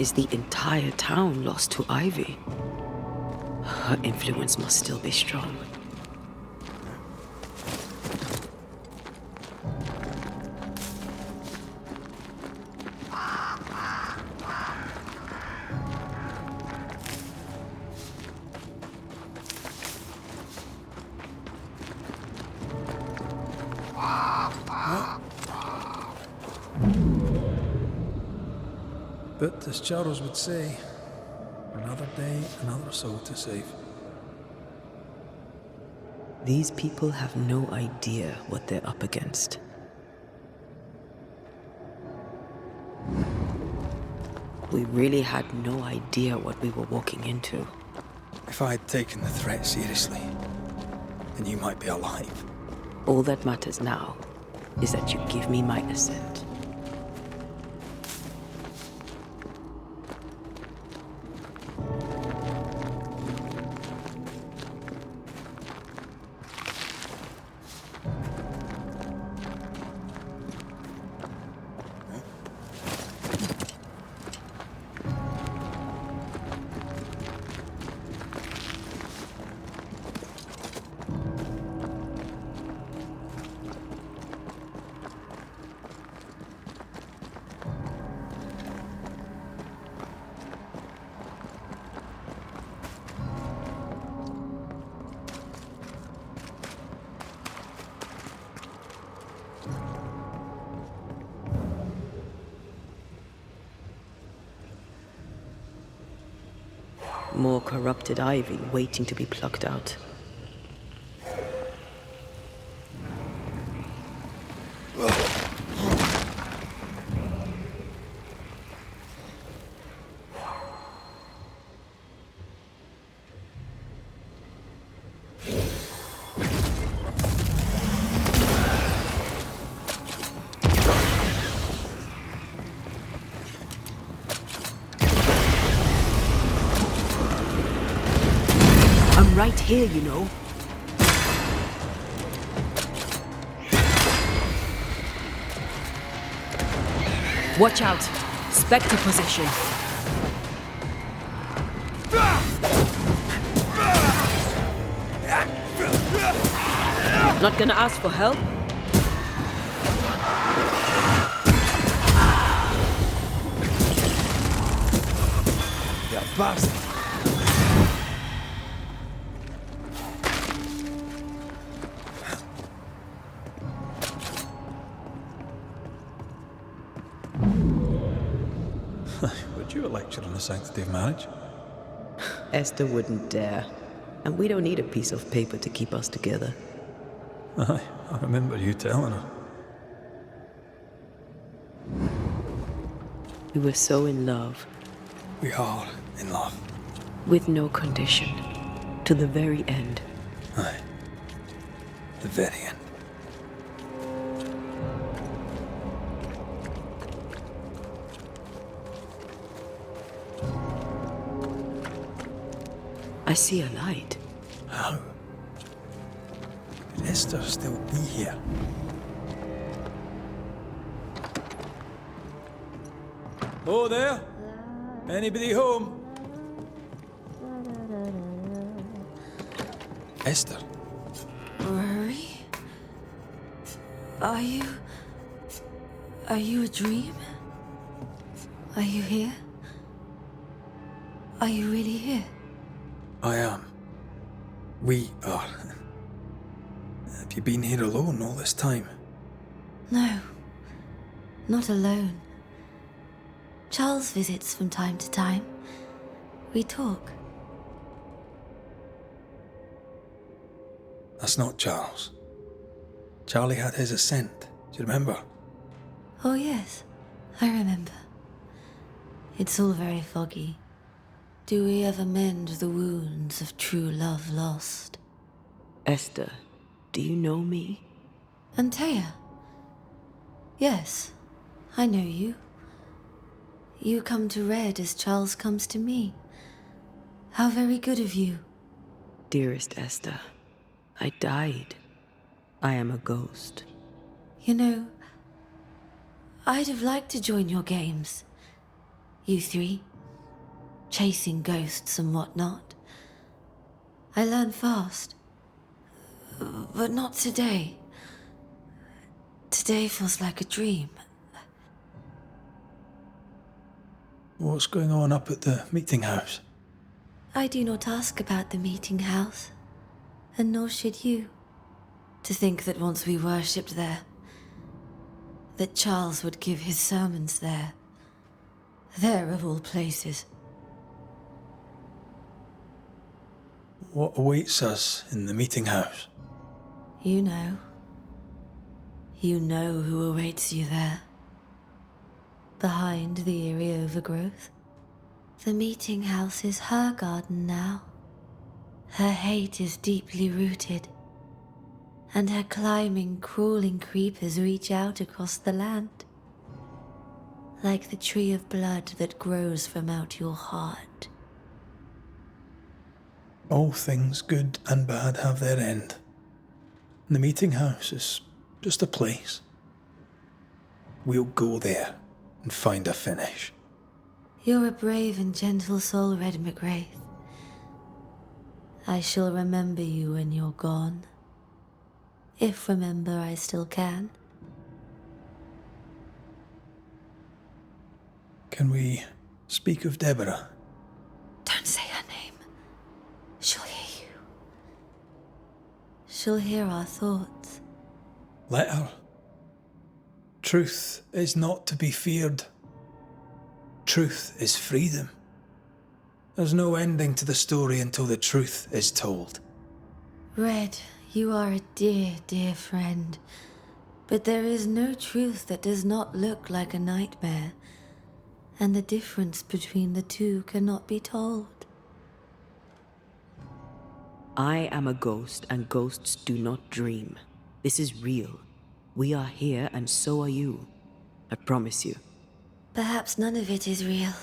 Is the entire town lost to Ivy? Her influence must still be strong. But, as Charles would say, another day, another soul to save. These people have no idea what they're up against. We really had no idea what we were walking into. If I had taken the threat seriously, then you might be alive. All that matters now is that you give me my assent. More corrupted ivy waiting to be plucked out. Right here, you know. Watch out! Spectre position. Not gonna ask for help? Yeah, bastard. Would you lecture on the sanctity of marriage? Esther wouldn't dare. And we don't need a piece of paper to keep us together. Aye, I remember you telling her. We were so in love. We are in love. With no condition. To the very end. Aye. The very end. I see a light. How? Could Esther still be here? Oh, there? Anybody home? Esther? Rory? Are you a dream? Are you here? Are you really here? I am. We are. Have you been here alone all this time? No, not alone. Charles visits from time to time. We talk. That's not Charles. Charlie had his assent. Do you remember? Oh yes, I remember. It's all very foggy. Do we ever mend the wounds of true love lost? Esther, do you know me? Antea? Yes, I know you. You come to Red as Charles comes to me. How very good of you. Dearest Esther, I died. I am a ghost. You know, I'd have liked to join your games. You three, chasing ghosts and whatnot. I learn fast. But not today. Today feels like a dream. What's going on up at the meeting house? I do not ask about the meeting house, and nor should you. To think that once we worshipped there, that Charles would give his sermons there. There of all places. What awaits us in the meeting house? You know. You know who awaits you there. Behind the eerie overgrowth. The meeting house is her garden now. Her hate is deeply rooted, and her climbing, crawling creepers reach out across the land, like the tree of blood that grows from out your heart. All things good and bad have their end. The meeting house is just a place. We'll go there and find a finish. You're a brave and gentle soul, Red McGrath. I shall remember you when you're gone. If remember I still can. Can we speak of Deborah? Don't say her name. She'll hear you. She'll hear our thoughts. Let her. Truth is not to be feared. Truth is freedom. There's no ending to the story until the truth is told. Red, you are a dear, dear friend. But there is no truth that does not look like a nightmare. And the difference between the two cannot be told. I am a ghost, and ghosts do not dream. This is real. We are here, and so are you. I promise you. Perhaps none of it is real.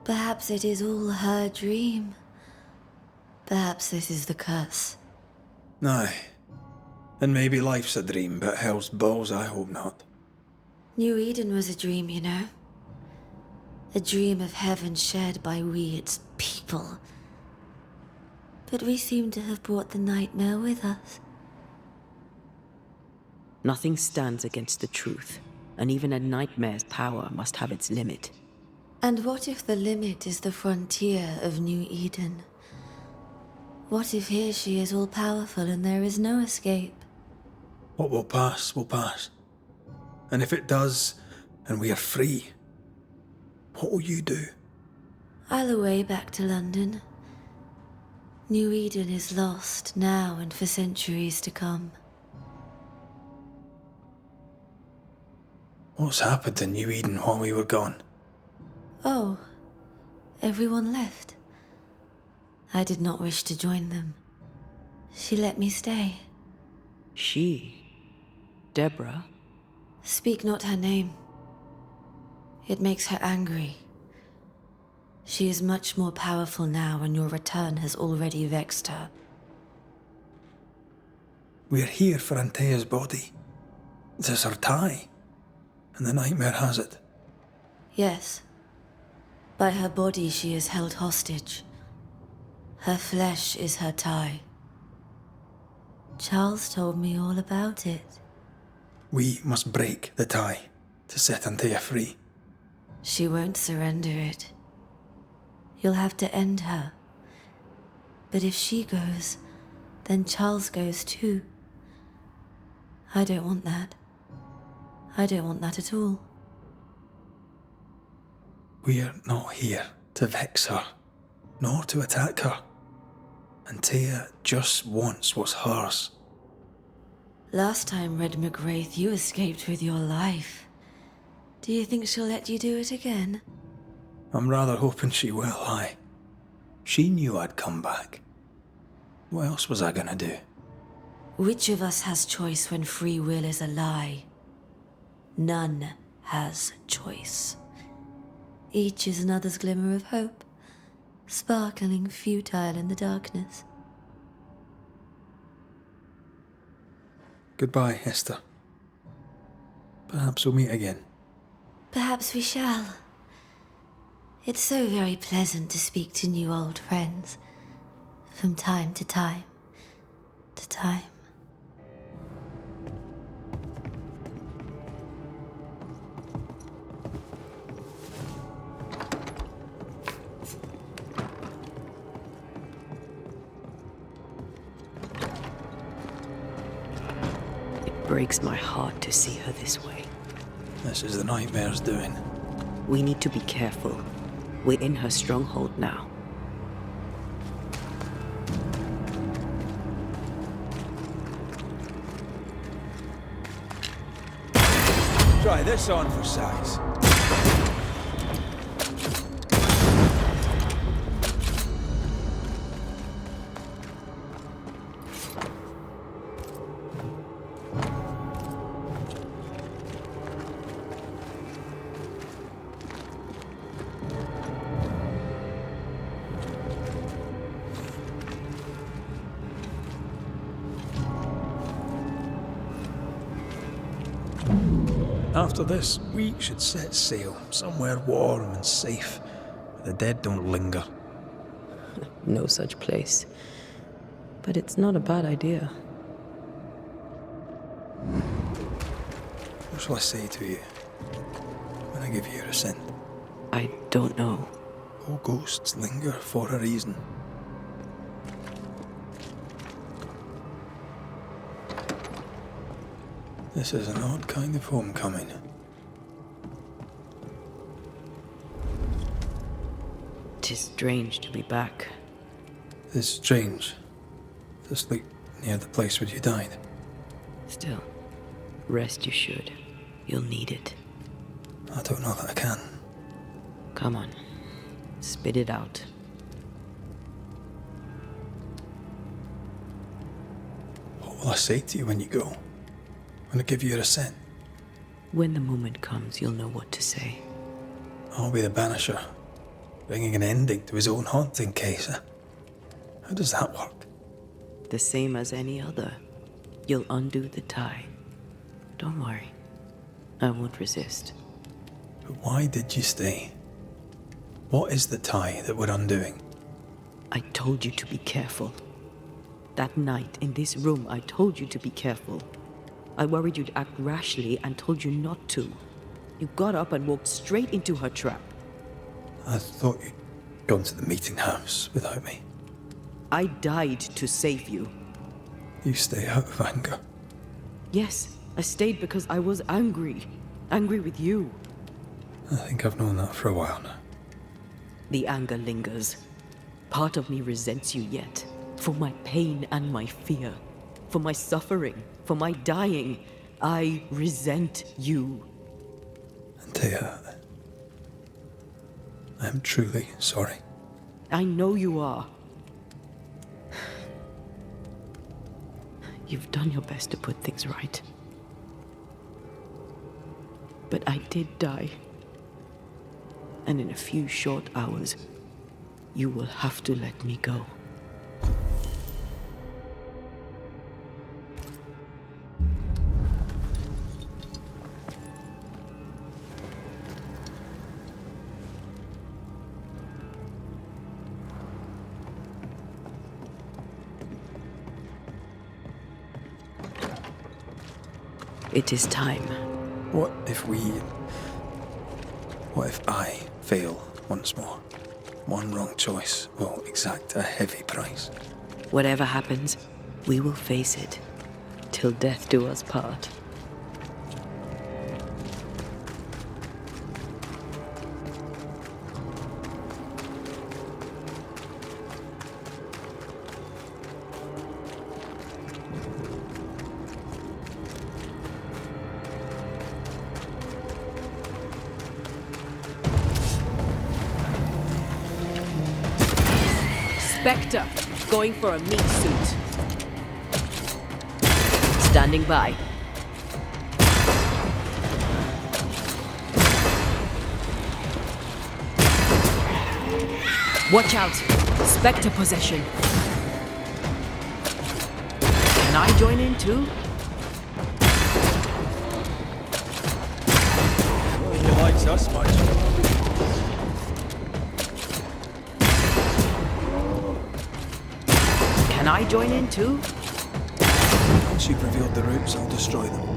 Perhaps it is all her dream. Perhaps this is the curse. Aye. And maybe life's a dream, but hell's balls, I hope not. New Eden was a dream, you know. A dream of heaven shared by we, its people. But we seem to have brought the nightmare with us. Nothing stands against the truth, and even a nightmare's power must have its limit. And what if the limit is the frontier of New Eden? What if here she is all powerful and there is no escape? What will pass, will pass. And if it does, and we are free, what will you do? I'll away back to London. New Eden is lost now and for centuries to come. What's happened to New Eden while we were gone? Oh, everyone left. I did not wish to join them. She let me stay. She? Deborah? Speak not her name. It makes her angry. She is much more powerful now, and your return has already vexed her. We're here for Antea's body. This is her tie, and the nightmare has it. Yes. By her body she is held hostage. Her flesh is her tie. Charles told me all about it. We must break the tie to set Antea free. She won't surrender it. You'll have to end her. But if she goes, then Charles goes too. I don't want that. I don't want that at all. We're not here to vex her, nor to attack her. Antea just wants what's hers. Last time, Red McGrath, you escaped with your life. Do you think she'll let you do it again? I'm rather hoping she will, aye. She knew I'd come back. What else was I gonna do? Which of us has choice when free will is a lie? None has choice. Each is another's glimmer of hope, sparkling futile in the darkness. Goodbye, Esther. Perhaps we'll meet again. Perhaps we shall. It's so very pleasant to speak to new old friends. From time to time. To time. It breaks my heart to see her this way. This is the nightmare's doing. We need to be careful. We're in her stronghold now. Try this on for size. After this, we should set sail somewhere warm and safe, where the dead don't linger. No such place. But it's not a bad idea. What shall I say to you when I give you your assent? I don't know. All ghosts linger for a reason. This is an odd kind of homecoming. Tis strange to be back. It's strange to sleep near the place where you died. Still, rest you should. You'll need it. I don't know that I can. Come on. Spit it out. What will I say to you when you go? When I give you your assent? When the moment comes, you'll know what to say. I'll be the Banisher, bringing an ending to his own haunting case. How does that work? The same as any other. You'll undo the tie. Don't worry. I won't resist. But why did you stay? What is the tie that we're undoing? I told you to be careful. That night, in this room, I told you to be careful. I worried you'd act rashly and told you not to. You got up and walked straight into her trap. I thought you'd gone to the meeting house without me. I died to save you. You stay out of anger. Yes, I stayed because I was angry. Angry with you. I think I've known that for a while now. The anger lingers. Part of me resents you yet. For my pain and my fear. For my suffering. For my dying. I resent you. Antea, I am truly sorry. I know you are. You've done your best to put things right. But I did die. And in a few short hours, you will have to let me go. It is time. What if I fail once more? One wrong choice will exact a heavy price. Whatever happens, we will face it. Till death do us part. Spectre, going for a meat suit. Standing by. Watch out! Spectre possession. Can I join in too? He likes us much. I join in too? Once you've revealed the roots, I'll destroy them.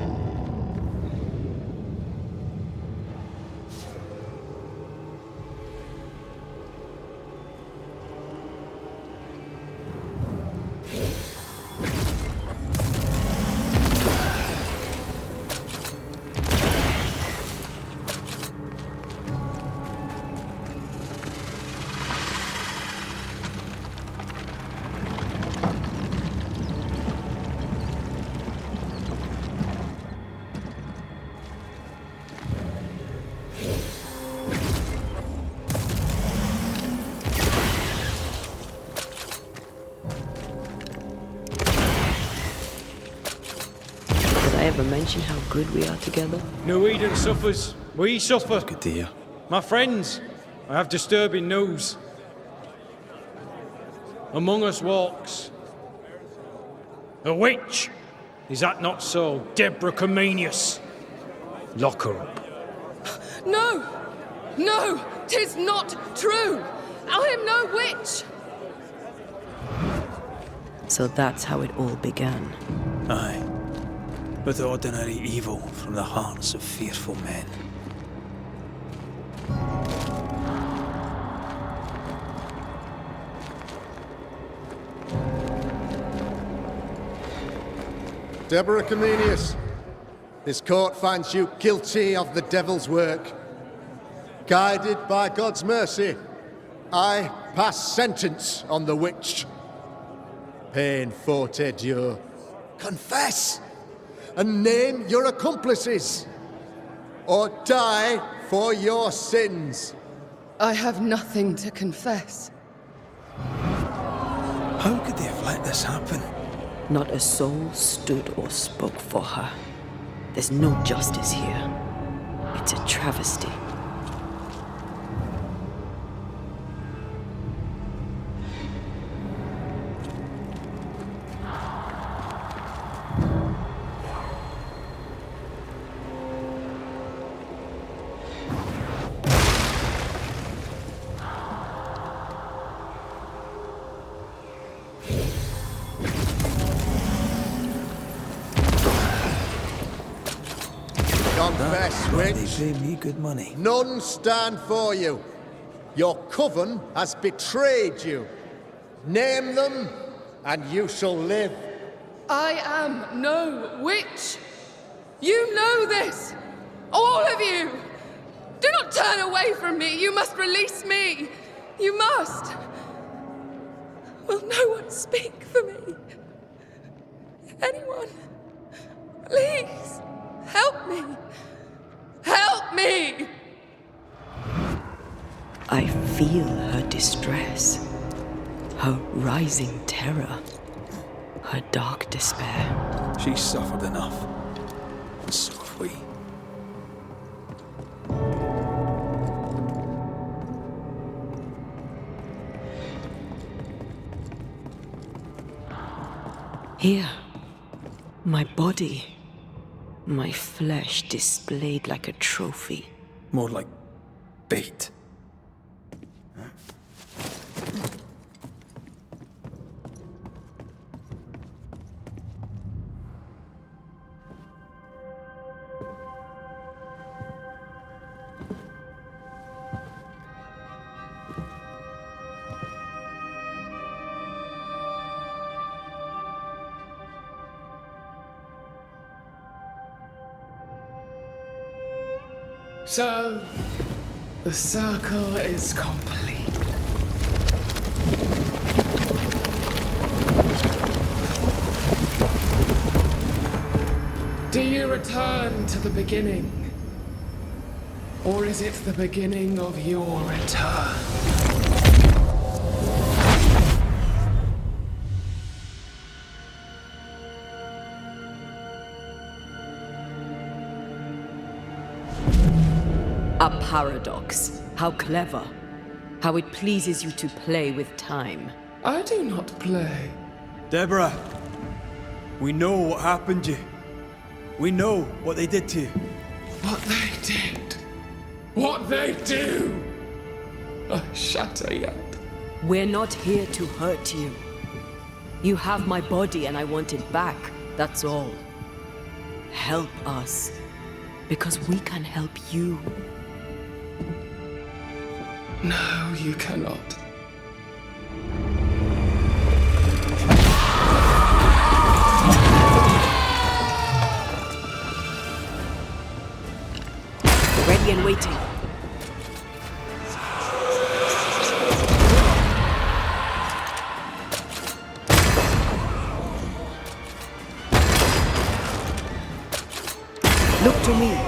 Ever mention how good we are together? No Eden suffers. We suffer. Good to hear. My friends, I have disturbing news. Among us walks a witch. Is that not so, Deborah Comenius? Lock her up. No! No! 'Tis not true! I am no witch! So that's how it all began. Aye. With ordinary evil from the hearts of fearful men. Deborah Comenius, this court finds you guilty of the devil's work. Guided by God's mercy, I pass sentence on the witch. Pain forte Dieu. Confess! And name your accomplices, or die for your sins. I have nothing to confess. How could they have let this happen? Not a soul stood or spoke for her. There's no justice here. It's a travesty. Confess, They witch. pay me good money. None stand for you. Your coven has betrayed you. Name them, and you shall live. I am no witch! You know this! All of you! Do not turn away from me! You must release me! You must! Will no one speak for me? Anyone? Please! Help me! Help me! I feel her distress, her rising terror, her dark despair. She's suffered enough. And so have we. Here, my body, my flesh displayed like a trophy. More like bait. So, the circle is complete. Do you return to the beginning? Or is it the beginning of your return? A paradox. How clever. How it pleases you to play with time. I do not play. Deborah, we know what happened to you. We know what they did to you. What they did. What they do. I shatter yet. We're not here to hurt you. You have my body and I want it back. That's all. Help us. Because we can help you. No, you cannot. Ready and waiting. Look to me.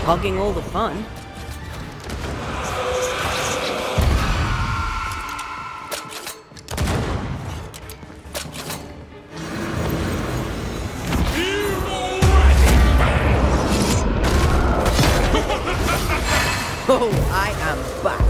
Hogging all the fun. Oh, I am back.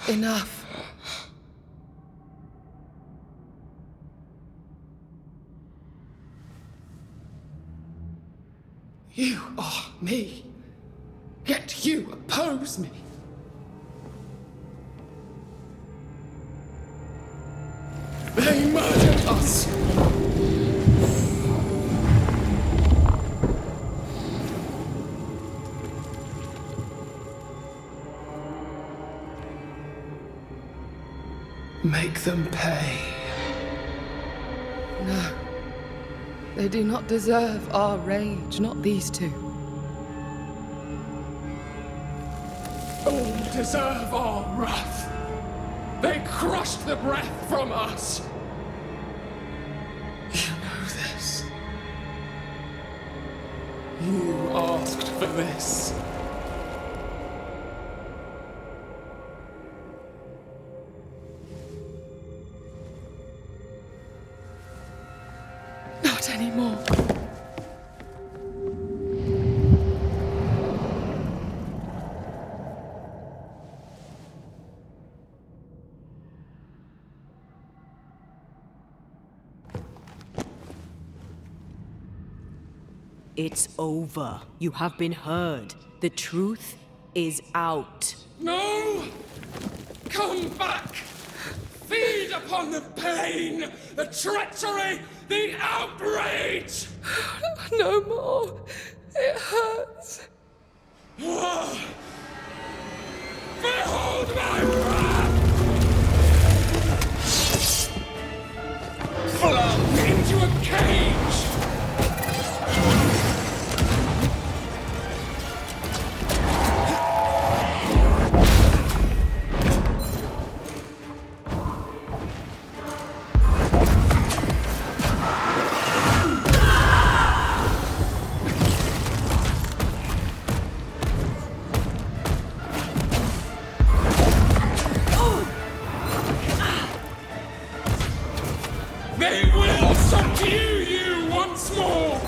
Enough. You are me, yet you oppose me. They murdered us. Make them pay. No. They do not deserve our rage, not these two. All deserve our wrath. They crushed the breath from us. You know this. You asked for this. Not anymore. It's over. You have been heard. The truth is out. No! Come back! Feed upon the pain, the treachery, the outrage! No more. It hurts. Behold my wrath! Flung into a cage! They will subdue you once more!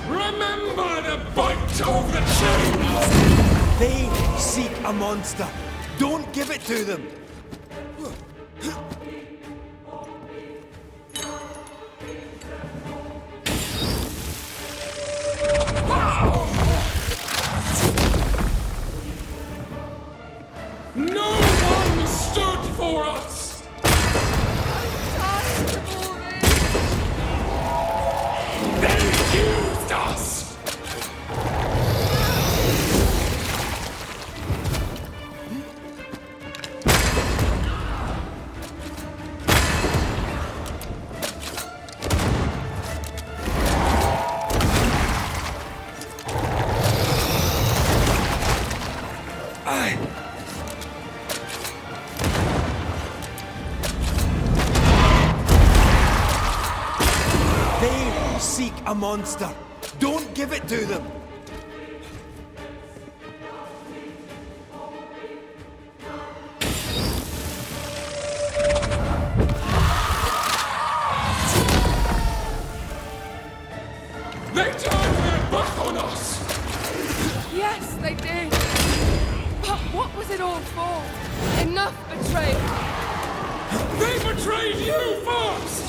Remember the bite of the chains! They seek a monster. Don't give it to them. No one stood for us! They seek a monster. Don't give it to them. They turned their back on us! Yes, they did. But what was it all for? Enough betrayal. They betrayed you first!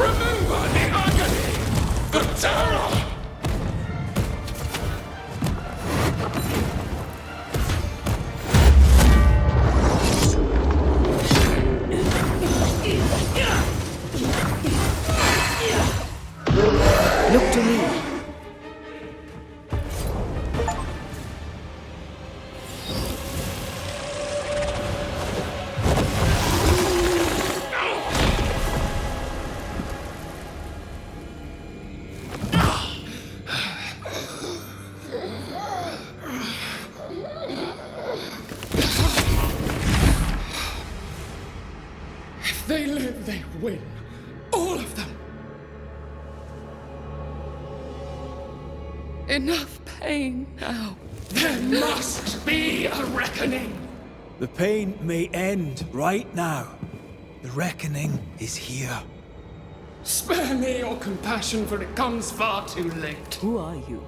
Remember the agony! The terror! Look to me. If they live, they win. All of them. Enough pain now. There must be a reckoning. The pain may end right now. The reckoning is here. Spare me your compassion, for it comes far too late. Who are you?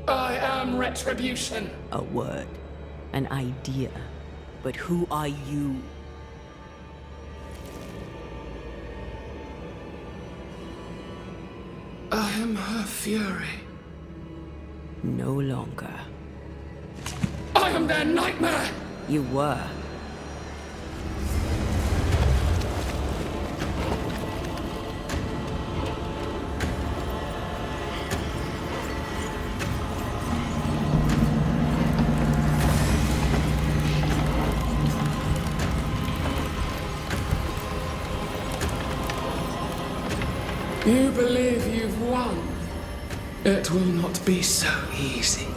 I am retribution. A word. An idea. But who are you? I am her fury. No longer. I am their nightmare! You were. You believe you've won? It will not be so easy.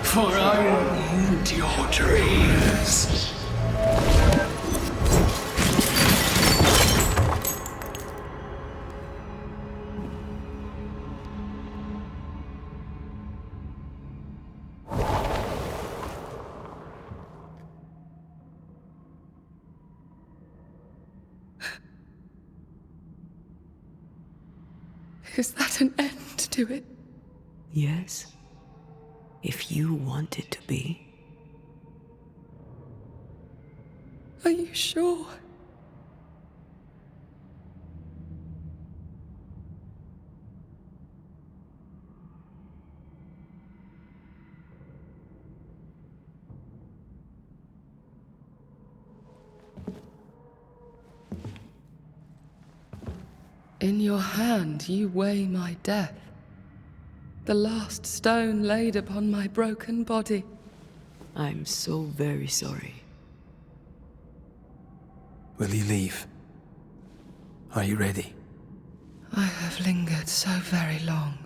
For I will end your dreams. Is that an end to it? Yes. If you want it to be. Are you sure? In your hand you weigh my death. The last stone laid upon my broken body. I'm so very sorry. Will you leave? Are you ready? I have lingered so very long.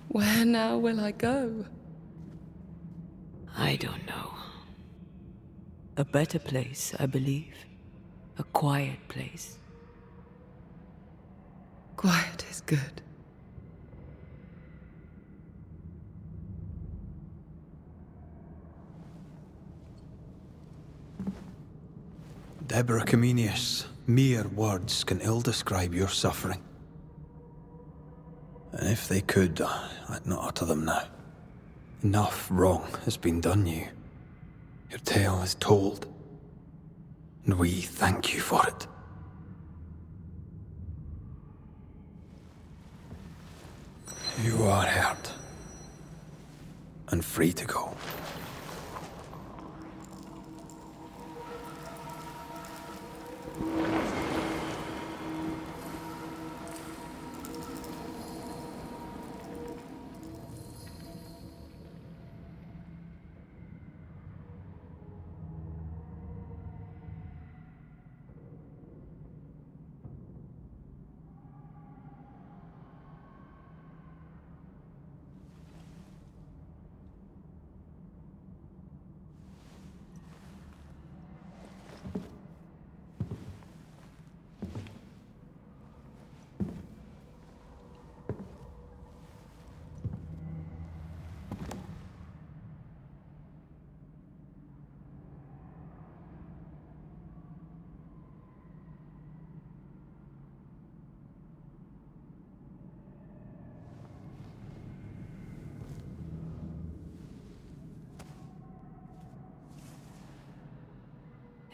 Where now will I go? I don't know. A better place, I believe. A quiet place. Quiet is good. Deborah Comenius, mere words can ill describe your suffering. And if they could, I'd not utter them now. Enough wrong has been done you. Your tale is told. And we thank you for it. You are heard. And free to go.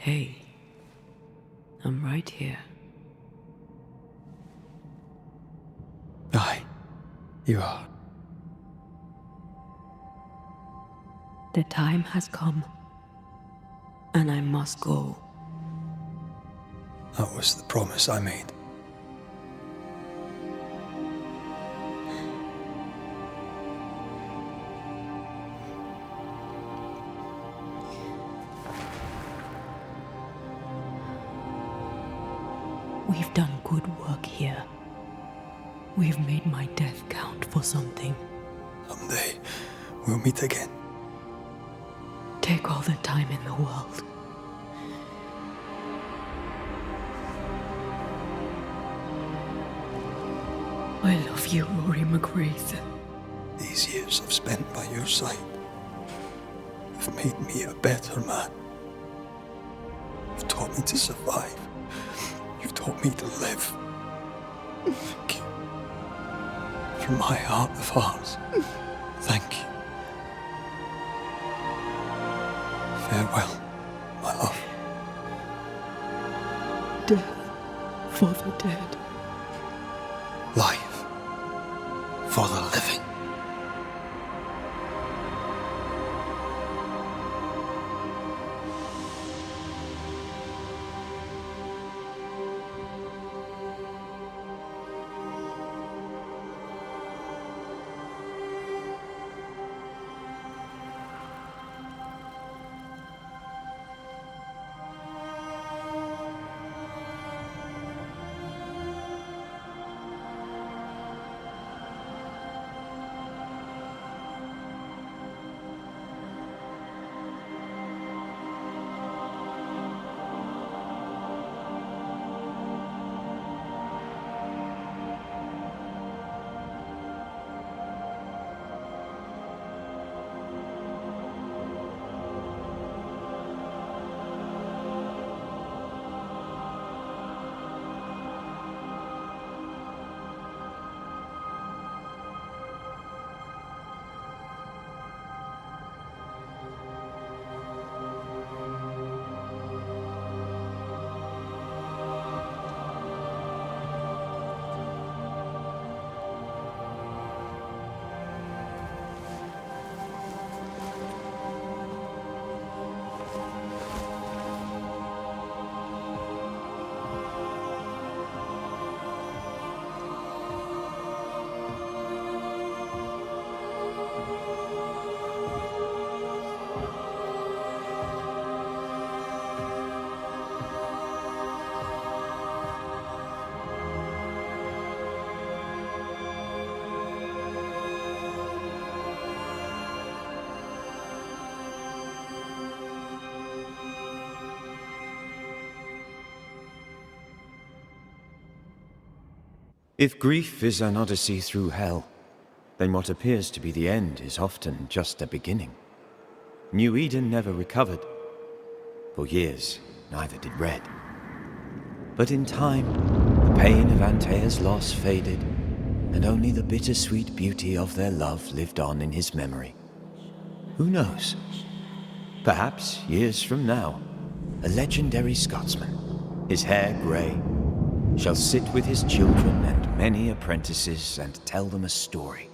Hey, I'm right here. Aye, you are. The time has come, and I must go. That was the promise I made. We've done good work here. We've made my death count for something. Someday, we'll meet again. Take all the time in the world. I love you, Rory McGrath. These years I've spent by your side have made me a better man. You've taught me to survive. You've taught me to live. Thank you. From my heart of hearts, thank you. Farewell, my love. Death for the dead. Life for the living. If grief is an odyssey through hell, then what appears to be the end is often just a beginning. New Eden never recovered. For years, neither did Red. But in time, the pain of Antea's loss faded, and only the bittersweet beauty of their love lived on in his memory. Who knows? Perhaps, years from now, a legendary Scotsman, his hair grey, shall sit with his children and many apprentices and tell them a story.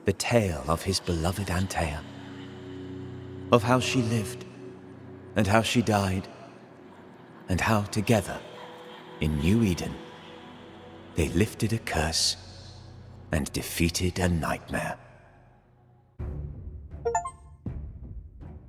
The tale of his beloved Antea. Of how she lived, and how she died, and how together, in New Eden, they lifted a curse and defeated a nightmare.